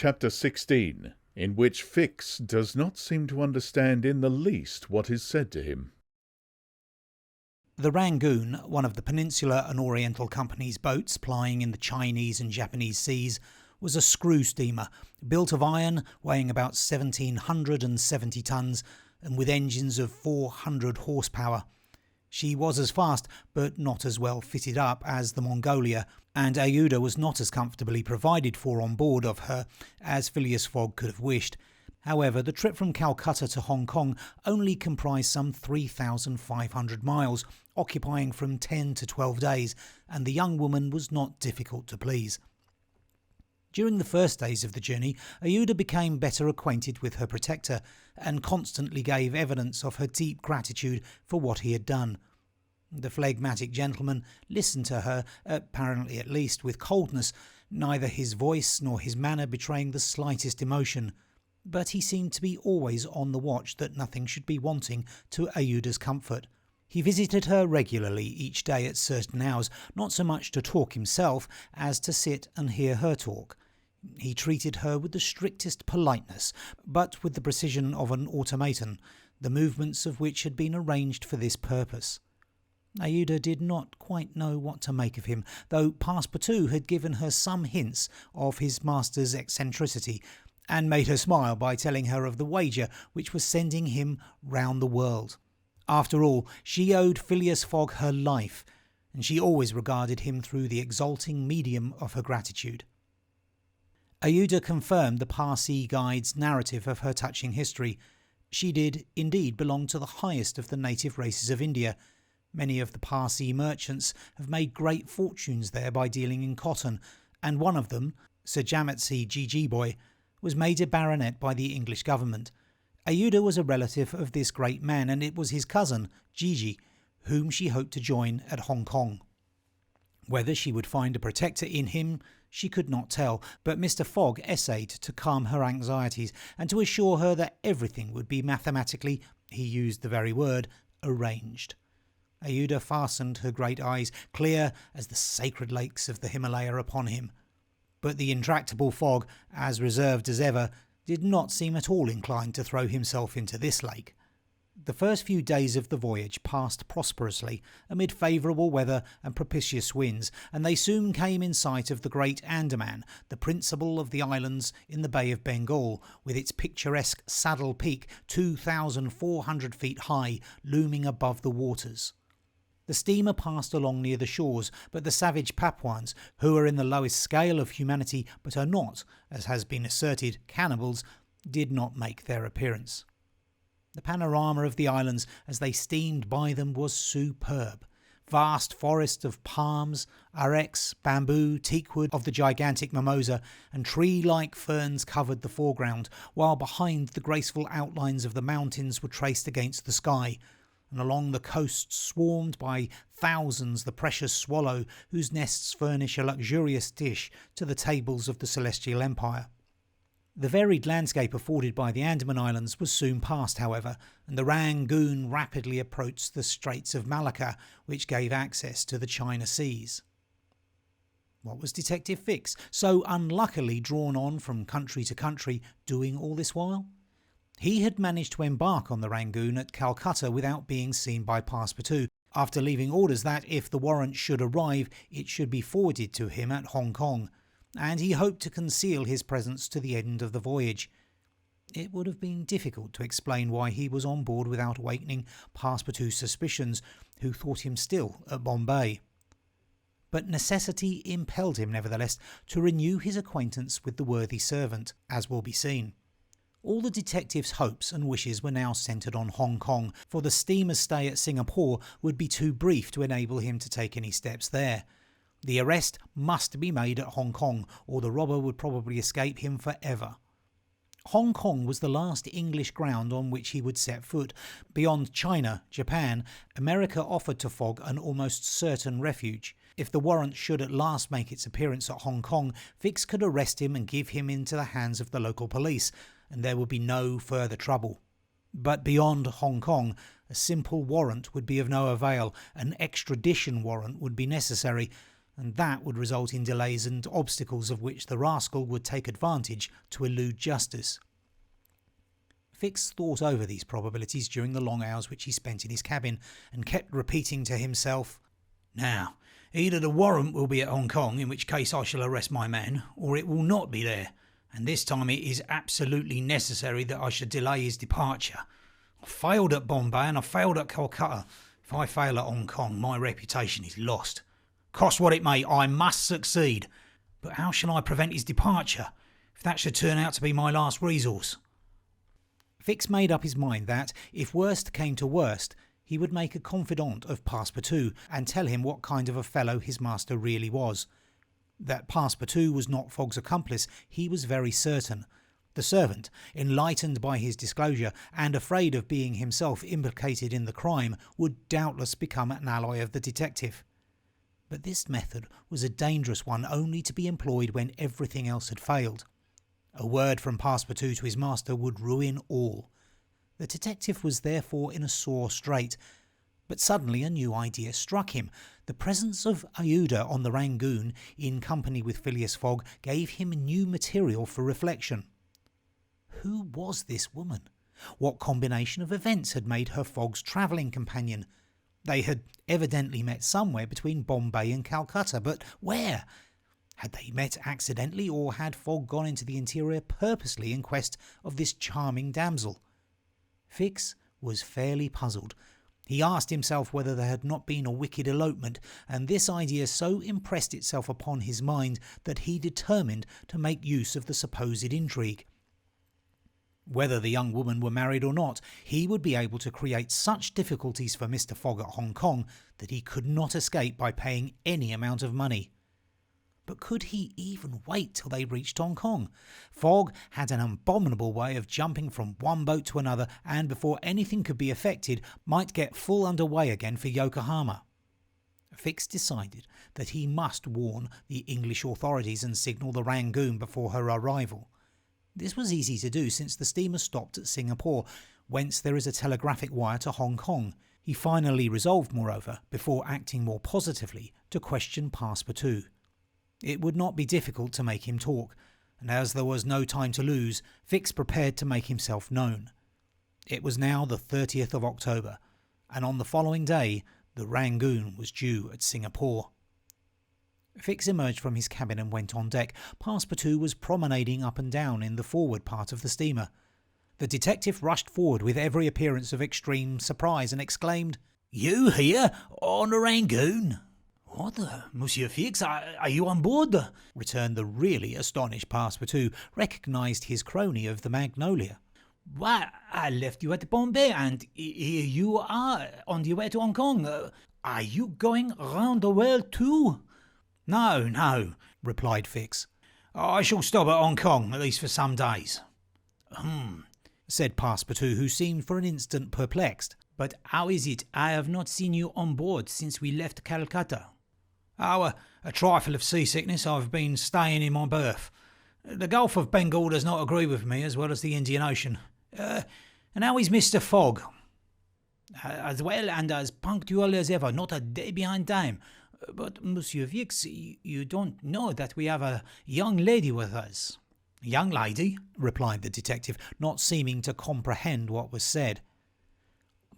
Chapter 16, in which Fix does not seem to understand in the least what is said to him. The Rangoon, one of the Peninsular and Oriental Company's boats plying in the Chinese and Japanese seas, was a screw steamer, built of iron, weighing about 1,770 tons, and with engines of 400 horsepower. She was as fast, but not as well fitted up as the Mongolia, and Aouda was not as comfortably provided for on board of her as Phileas Fogg could have wished. However, the trip from Calcutta to Hong Kong only comprised some 3,500 miles, occupying from 10 to 12 days, and the young woman was not difficult to please. During the first days of the journey, Aouda became better acquainted with her protector and constantly gave evidence of her deep gratitude for what he had done. The phlegmatic gentleman listened to her, apparently at least, with coldness, neither his voice nor his manner betraying the slightest emotion. But he seemed to be always on the watch that nothing should be wanting to Aouda's comfort. He visited her regularly each day at certain hours, not so much to talk himself as to sit and hear her talk. He treated her with the strictest politeness, but with the precision of an automaton, the movements of which had been arranged for this purpose. Aouda did not quite know what to make of him, though Passepartout had given her some hints of his master's eccentricity, and made her smile by telling her of the wager which was sending him round the world. After all, she owed Phileas Fogg her life, and she always regarded him through the exalting medium of her gratitude. Aouda confirmed the Parsee guide's narrative of her touching history. She did indeed belong to the highest of the native races of India. Many of the Parsee merchants have made great fortunes there by dealing in cotton, and one of them, Sir Jametsi Jejeebhoy, was made a baronet by the English government. Aouda was a relative of this great man, and it was his cousin, Gigi, whom she hoped to join at Hong Kong. Whether she would find a protector in him, she could not tell, but Mr. Fogg essayed to calm her anxieties and to assure her that everything would be mathematically, he used the very word, arranged. Aouda fastened her great eyes, clear as the sacred lakes of the Himalaya, upon him. But the intractable Fogg, as reserved as ever, did not seem at all inclined to throw himself into this lake. The first few days of the voyage passed prosperously amid favourable weather and propitious winds, and they soon came in sight of the great Andaman, the principal of the islands in the Bay of Bengal, with its picturesque Saddle Peak 2,400 feet high, looming above the waters. The steamer passed along near the shores, but the savage Papuans, who are in the lowest scale of humanity but are not, as has been asserted, cannibals, did not make their appearance. The panorama of the islands as they steamed by them was superb. Vast forests of palms, arex, bamboo, teakwood of the gigantic mimosa, and tree-like ferns covered the foreground, while behind the graceful outlines of the mountains were traced against the sky, and along the coast swarmed by thousands the precious swallow, whose nests furnish a luxurious dish to the tables of the Celestial Empire. The varied landscape afforded by the Andaman Islands was soon past, however, and the Rangoon rapidly approached the Straits of Malacca, which gave access to the China Seas. What was Detective Fix, so unluckily drawn on from country to country, doing all this while? He had managed to embark on the Rangoon at Calcutta without being seen by Passepartout, after leaving orders that, if the warrant should arrive, it should be forwarded to him at Hong Kong, and he hoped to conceal his presence to the end of the voyage. It would have been difficult to explain why he was on board without awakening Passepartout's suspicions, who thought him still at Bombay. But necessity impelled him, nevertheless, to renew his acquaintance with the worthy servant, as will be seen. All the detective's hopes and wishes were now centred on Hong Kong, for the steamer's stay at Singapore would be too brief to enable him to take any steps there. The arrest must be made at Hong Kong, or the robber would probably escape him forever. Hong Kong was the last English ground on which he would set foot. Beyond China, Japan, America offered to Fogg an almost certain refuge. If the warrant should at last make its appearance at Hong Kong, Fix could arrest him and give him into the hands of the local police, and there would be no further trouble. But beyond Hong Kong, a simple warrant would be of no avail. An extradition warrant would be necessary, and that would result in delays and obstacles of which the rascal would take advantage to elude justice. Fix thought over these probabilities during the long hours which he spent in his cabin, and kept repeating to himself, "Now, either the warrant will be at Hong Kong, in which case I shall arrest my man, or it will not be there, and this time it is absolutely necessary that I should delay his departure. I failed at Bombay and I failed at Calcutta. If I fail at Hong Kong, my reputation is lost. Cost what it may, I must succeed. But how shall I prevent his departure, if that should turn out to be my last resource?" Fix made up his mind that, if worst came to worst, he would make a confidant of Passepartout and tell him what kind of a fellow his master really was. That Passepartout was not Fogg's accomplice he was very certain. The servant, enlightened by his disclosure and afraid of being himself implicated in the crime, would doubtless become an ally of the detective. But this method was a dangerous one, only to be employed when everything else had failed. A word from Passepartout to his master would ruin all. The detective was therefore in a sore strait. But suddenly a new idea struck him. The presence of Aouda on the Rangoon, in company with Phileas Fogg, gave him new material for reflection. Who was this woman? What combination of events had made her Fogg's travelling companion? They had evidently met somewhere between Bombay and Calcutta, but where? Had they met accidentally, or had Fogg gone into the interior purposely in quest of this charming damsel? Fix was fairly puzzled. He asked himself whether there had not been a wicked elopement, and this idea so impressed itself upon his mind that he determined to make use of the supposed intrigue. Whether the young woman were married or not, he would be able to create such difficulties for Mr. Fogg at Hong Kong that he could not escape by paying any amount of money. But could he even wait till they reached Hong Kong? Fogg had an abominable way of jumping from one boat to another, and before anything could be effected, might get full under way again for Yokohama. Fix decided that he must warn the English authorities and signal the Rangoon before her arrival. This was easy to do, since the steamer stopped at Singapore, whence there is a telegraphic wire to Hong Kong. He finally resolved, moreover, before acting more positively, to question Passepartout. It would not be difficult to make him talk, and as there was no time to lose, Fix prepared to make himself known. It was now the 30th of October, and on the following day the Rangoon was due at Singapore. Fix emerged from his cabin and went on deck. Passepartout was promenading up and down in the forward part of the steamer. The detective rushed forward with every appearance of extreme surprise and exclaimed, "You here, on the Rangoon?" "What, Monsieur Fix, are you on board?" returned the really astonished Passepartout, recognised his crony of the Magnolia. "Why, I left you at Bombay, and here you are, on the way to Hong Kong. Are you going round the world too?" No, replied Fix. "I shall stop at Hong Kong, at least for some days." Said Passepartout, who seemed for an instant perplexed. "But how is it I have not seen you on board since we left Calcutta?" "Oh, a trifle of seasickness. I've been staying in my berth. The Gulf of Bengal does not agree with me, as well as the Indian Ocean. And how is Mr. Fogg?" "As well and as punctual as ever, not a day behind time. But, Monsieur Fix, you don't know that we have a young lady with us." "Young lady?" replied the detective, not seeming to comprehend what was said.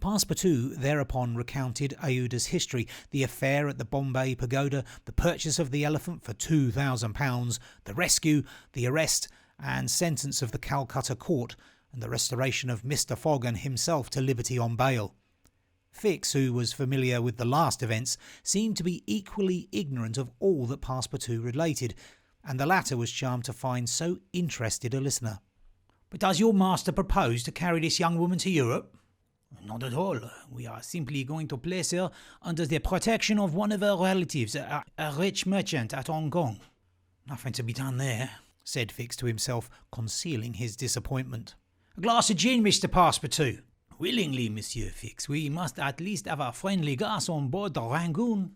Passepartout thereupon recounted Aouda's history, the affair at the Bombay Pagoda, the purchase of the elephant for £2,000, the rescue, the arrest and sentence of the Calcutta court, and the restoration of Mr. Fogg and himself to liberty on bail. Fix, who was familiar with the last events, seemed to be equally ignorant of all that Passepartout related, and the latter was charmed to find so interested a listener. "But does your master propose to carry this young woman to Europe?" "Not at all. We are simply going to place her under the protection of one of her relatives, a rich merchant at Hong Kong." "Nothing to be done there," said Fix to himself, concealing his disappointment. "A glass of gin, Mr. Passepartout." "Willingly, Monsieur Fix. We must at least have a friendly glass on board the Rangoon."